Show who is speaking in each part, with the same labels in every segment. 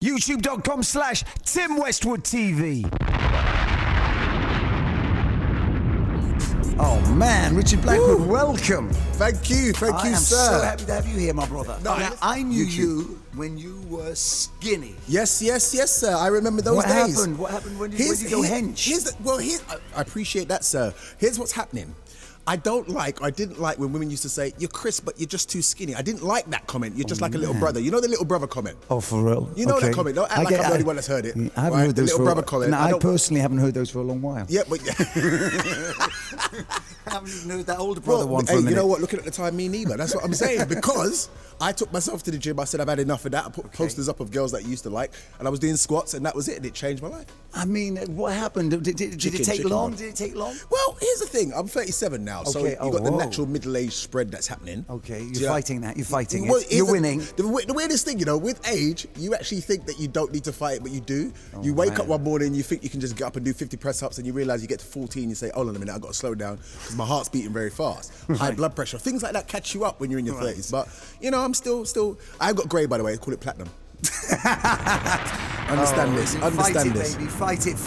Speaker 1: YouTube.com/Tim Westwood TV. Oh man, Richard Blackwood, welcome.
Speaker 2: Thank you, sir.
Speaker 1: I am so happy to have you here, my brother.
Speaker 2: No,
Speaker 1: now, I knew you when you were skinny.
Speaker 2: Yes, sir. I remember those days.
Speaker 1: What happened when you go hench?
Speaker 2: I appreciate that, sir. Here's what's happening. I didn't like when women used to say, "You're crisp, but you're just too skinny." I didn't like that comment. You're just like a little brother. You know the little brother comment?
Speaker 1: Oh, for real?
Speaker 2: You know that comment. Don't act like I'm the only one that's heard it.
Speaker 1: I haven't heard those
Speaker 2: little brother comment.
Speaker 1: No, I personally haven't heard those for a long while.
Speaker 2: Yeah, but
Speaker 1: I haven't even heard that older brother one for a minute.
Speaker 2: You know what? Looking at the time, me neither. That's what I'm saying. Because I took myself to the gym. I said I've had enough of that. I put posters up of girls that I used to like, and I was doing squats, and that was it. And it changed my life.
Speaker 1: I mean, what happened? Did it take long? Did it take long?
Speaker 2: Well, here's the thing. I'm 37 now, so you got the natural middle-age spread that's happening.
Speaker 1: Okay, you're fighting that. You're fighting it. You're winning.
Speaker 2: The weirdest thing, you know, with age, you actually think that you don't need to fight it, but you do. You wake up one morning, you think you can just get up and do 50 press-ups, and you realize you get to 14, you say, hold on a minute, I've got to slow down because my heart's beating very fast. High blood pressure. Things like that catch you up when you're in your 30s. But, you know, I'm still, I've got grey, by the way. I call it platinum. Understand this. Understand this.
Speaker 1: Baby. Fight it.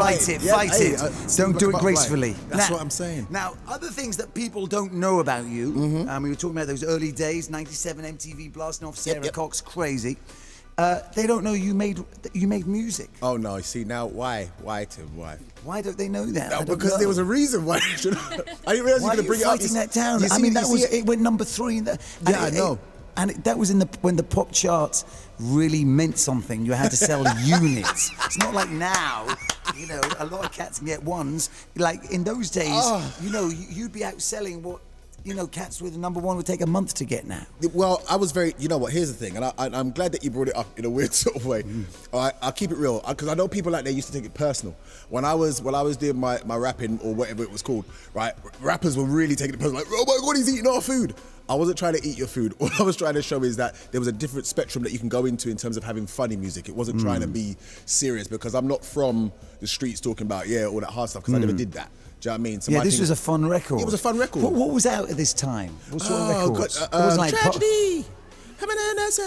Speaker 1: Don't do it gracefully.
Speaker 2: That's what I'm saying.
Speaker 1: Now, other things that people don't know about you. We were talking about those early days, '97 MTV blasting off Sarah Cox, crazy. They don't know you made music.
Speaker 2: Oh no! See now, why, Tim? Why?
Speaker 1: Why don't they know that?
Speaker 2: No, because there was a reason why. I didn't realize you were going to bring it up.
Speaker 1: Fighting that down. I mean, it went #3 in the.
Speaker 2: Yeah, I know.
Speaker 1: And that was when the pop charts really meant something. You had to sell units. It's not like now, you know, a lot of cats can get ones. Like in those days, you know, you'd be out selling what, you know, cats with #1 would take a month to get now.
Speaker 2: Well, I was very, you know what, here's the thing, and I'm glad that you brought it up in a weird sort of way. I'll keep it real, because I know people out there used to take it personal. When I was doing my rapping, or whatever it was called, right, rappers were really taking it personal, like, oh my God, he's eating our food. I wasn't trying to eat your food. All I was trying to show is that there was a different spectrum that you can go into in terms of having funny music. It wasn't trying to be serious, because I'm not from the streets talking about, all that hard stuff, because I never did that. Do you know what I mean? So
Speaker 1: this was a fun record.
Speaker 2: It was a fun record.
Speaker 1: What was out at this time? What sort of records?
Speaker 2: Tragedy.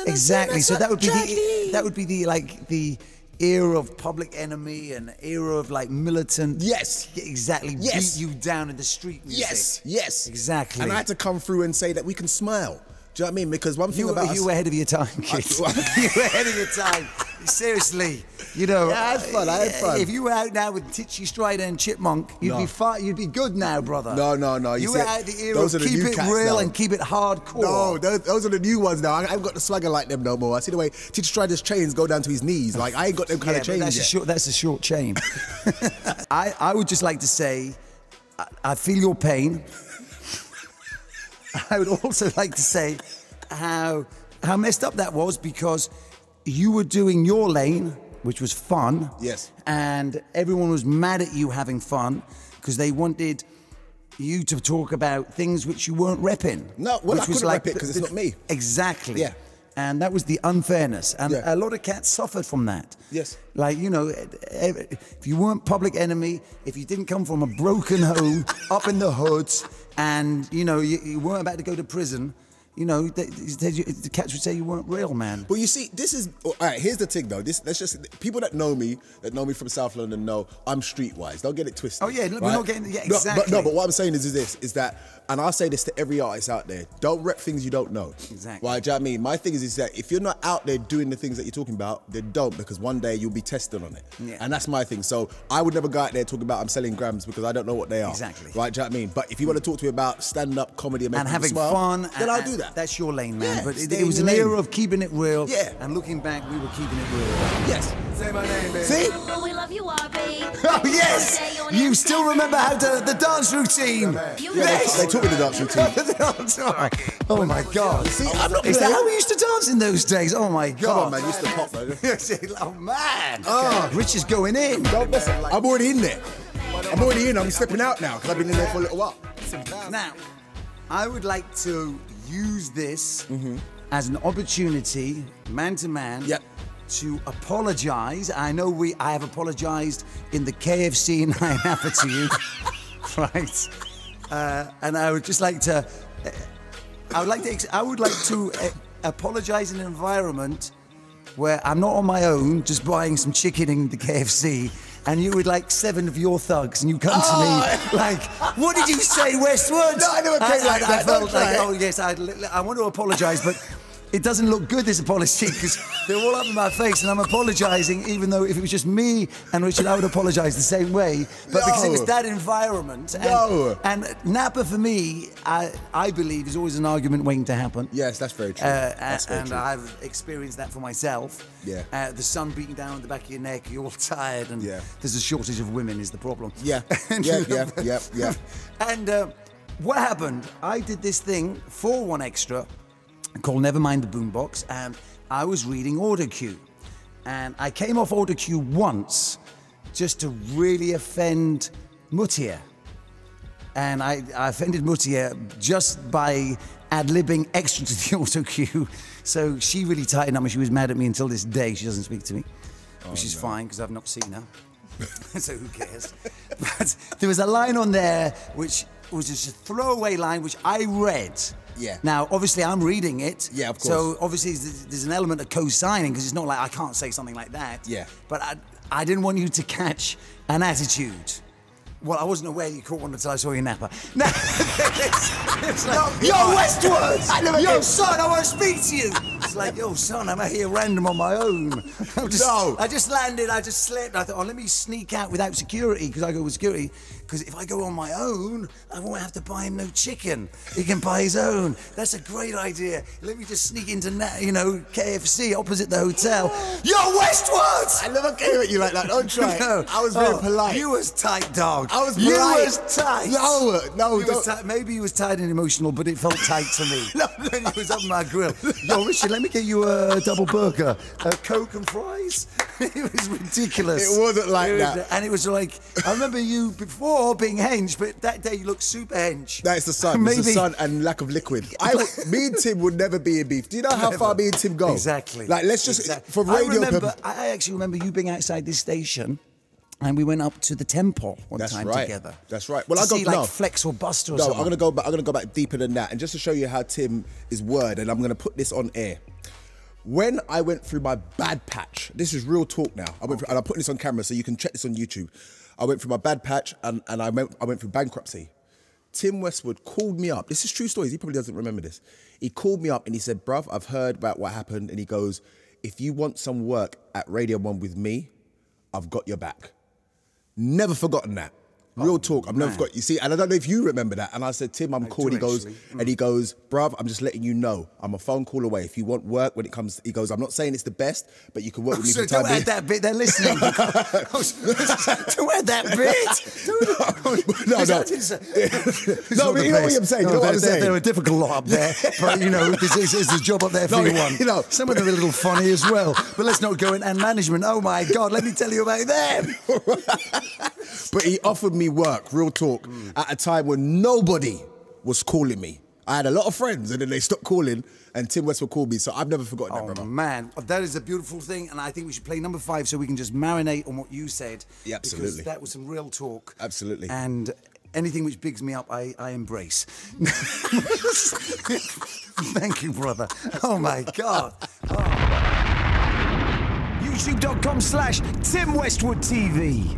Speaker 1: Exactly. So that would be the era of Public Enemy and era of like militant.
Speaker 2: Yes.
Speaker 1: Exactly.
Speaker 2: Yes.
Speaker 1: Beat you down in the street music.
Speaker 2: Yes.
Speaker 1: Exactly.
Speaker 2: And I had to come through and say that we can smile. Do you know what I mean? Because one thing about
Speaker 1: you were ahead of your time, kid. You were ahead of your time. Seriously, you know.
Speaker 2: Yeah, I had fun. I had fun.
Speaker 1: If you were out now with Titchy Strider and Chipmunk, you'd be fine. You'd be good now, brother.
Speaker 2: No.
Speaker 1: You were out the era of keep it real and keep it hardcore.
Speaker 2: No, those are the new ones now. I haven't got the swagger like them no more. I see the way Titchy Strider's chains go down to his knees. Like I ain't got them kind of chains yet.
Speaker 1: That's a short chain. I would just like to say, I feel your pain. I would also like to say how messed up that was, because you were doing your lane, which was fun.
Speaker 2: Yes.
Speaker 1: And everyone was mad at you having fun because they wanted you to talk about things which you weren't repping.
Speaker 2: No, well, I couldn't rep it because it's not me.
Speaker 1: Exactly.
Speaker 2: Yeah.
Speaker 1: And that was the unfairness. And a lot of cats suffered from that.
Speaker 2: Yes.
Speaker 1: Like, you know, if you weren't Public Enemy, if you didn't come from a broken home, up in the hoods, and, you know, you weren't about to go to prison, you know, the cats would say you weren't real, man.
Speaker 2: Well, you see, this is, all right, here's the thing, though. Let's just, people that know me from South London know I'm streetwise. Don't get it twisted.
Speaker 1: Oh, yeah,
Speaker 2: right?
Speaker 1: we're not getting, exactly.
Speaker 2: But what I'm saying is that, and I'll say this to every artist out there, don't rep things you don't know.
Speaker 1: Exactly.
Speaker 2: Right, do you know what I mean? My thing is that if you're not out there doing the things that you're talking about, then don't, because one day you'll be tested on it.
Speaker 1: Yeah.
Speaker 2: And that's my thing. So I would never go out there talking about I'm selling grams, because I don't know what they are.
Speaker 1: Exactly.
Speaker 2: Right, do you know what I mean? But if you want to talk to me about stand-up comedy and
Speaker 1: having
Speaker 2: smile,
Speaker 1: fun,
Speaker 2: then I'll do that.
Speaker 1: That's your lane, man.
Speaker 2: Yeah,
Speaker 1: but it was an era of keeping it real.
Speaker 2: Yeah.
Speaker 1: And looking back, we were keeping it real.
Speaker 2: Yes.
Speaker 3: Say my name, baby.
Speaker 2: See?
Speaker 3: We love you, RB.
Speaker 1: Oh, yes! You still remember how the dance routine?
Speaker 2: Yes. They taught me the dance routine.
Speaker 1: Oh, my God.
Speaker 2: See,
Speaker 1: Is that how we used to dance in those days? Oh, my God.
Speaker 2: Come on, man. You used to pop, man.
Speaker 1: Oh, man. Rich is going in.
Speaker 2: Don't mess it. I'm already in there. I'm already in. I'm stepping out now, because I've been in there for a little while.
Speaker 1: Now, I would like to use this as an opportunity, man to man, to apologize. I know I have apologized in the KFC in Ayia Napa to you, right? And I would just like to, I would like to apologize in an environment where I'm not on my own, just buying some chicken in the KFC, and you with like 7 of your thugs, and you come to me like, what did you say, Westwood?
Speaker 2: No, I never came like that.
Speaker 1: I felt
Speaker 2: Don't
Speaker 1: like,
Speaker 2: try.
Speaker 1: oh yes, I want to apologise, but it doesn't look good, this apology, because they're all up in my face, and I'm apologising, even though if it was just me and Richard, I would apologise the same way. But because it was that environment, and Napa for me, I believe, is always an argument waiting to happen.
Speaker 2: Yes, that's very true. That's very
Speaker 1: and
Speaker 2: true.
Speaker 1: I've experienced that for myself.
Speaker 2: Yeah.
Speaker 1: The sun beating down on the back of your neck, you're all tired, and there's a shortage of women is the problem.
Speaker 2: Yeah, yeah.
Speaker 1: And what happened? I did this thing for One Extra called Never Mind the Boombox, and I was reading Order Queue. And I came off Order Queue once just to really offend Mutia. And I offended Mutia just by ad-libbing extra to the Order Queue. So she really tightened up and she was mad at me until this day. She doesn't speak to me, which is fine because I've not seen her. So who cares? But there was a line on there which was just a throwaway line which I read.
Speaker 2: Yeah.
Speaker 1: Now, obviously, I'm reading it.
Speaker 2: Yeah, of course.
Speaker 1: So obviously, there's an element of co-signing because it's not like I can't say something like that.
Speaker 2: Yeah.
Speaker 1: But I didn't want you to catch an attitude. Well, I wasn't aware you caught one until I saw you Napa. No, it's like, yo, Westwood! Yo, son, I want to speak to you. It's like, yo, son, I'm out here random on my own. I just landed, I just slept. I thought, oh, let me sneak out without security, because I go with security. Because if I go on my own, I won't have to buy him no chicken. He can buy his own. That's a great idea. Let me just sneak into, KFC opposite the hotel. Yo, Westwood!
Speaker 2: I never came at you like that. Don't try.
Speaker 1: No.
Speaker 2: I was very polite.
Speaker 1: You was tight, dog.
Speaker 2: I was polite.
Speaker 1: You was tight.
Speaker 2: No,
Speaker 1: Maybe you was tight and emotional, but it felt tight to me. When he was up my grill. Yo, Richard, let me get you a double burger, a Coke and fries. It was ridiculous.
Speaker 2: It wasn't like that.
Speaker 1: And it was like, I remember you before being hench, but that day you looked super hench.
Speaker 2: That's the sun.
Speaker 1: Maybe.
Speaker 2: It's the sun and lack of liquid. Me and Tim would never be in beef. Do you know how far me and Tim go?
Speaker 1: Exactly.
Speaker 2: Like, let's just, for radio purposes.
Speaker 1: I actually remember you being outside this station, and we went up to the temple one time together.
Speaker 2: That's right. Well,
Speaker 1: to see like Flex or Buster or something.
Speaker 2: I'm gonna go back deeper than that, and just to show you how Tim is word, and I'm gonna put this on air. When I went through my bad patch, this is real talk now. And I'm putting this on camera so you can check this on YouTube. I went through my bad patch and I went through bankruptcy. Tim Westwood called me up. This is true stories. He probably doesn't remember this. He called me up and he said, bruv, I've heard about what happened. And he goes, if you want some work at Radio 1 with me, I've got your back. Never forgotten that. Real talk. I've never forgot. You see, and I don't know if you remember that. And I said, Tim, I'm cool. He goes, and he goes, bruv, I'm just letting you know, I'm a phone call away. If you want work when it comes, he goes, I'm not saying it's the best, but you can work with me for time being.
Speaker 1: Don't add that bit. They're listening. Don't add that bit.
Speaker 2: No, but you know what I'm saying. You know what I'm saying.
Speaker 1: They're a difficult lot up there, but there's a job up there for you. Some of them are a little funny as well. But let's not go in. And management. Oh my God, let me tell you about them.
Speaker 2: But he offered me work, real talk, at a time when nobody was calling me. I had a lot of friends and then they stopped calling and Tim Westwood called me, so I've never forgotten that, brother.
Speaker 1: Oh man, that is a beautiful thing, and I think we should play number 5 so we can just marinate on what you said.
Speaker 2: Yeah, absolutely.
Speaker 1: Because that was some real talk.
Speaker 2: Absolutely.
Speaker 1: And anything which bigs me up, I embrace. Thank you, brother. Oh my God. YouTube.com/Tim Westwood TV.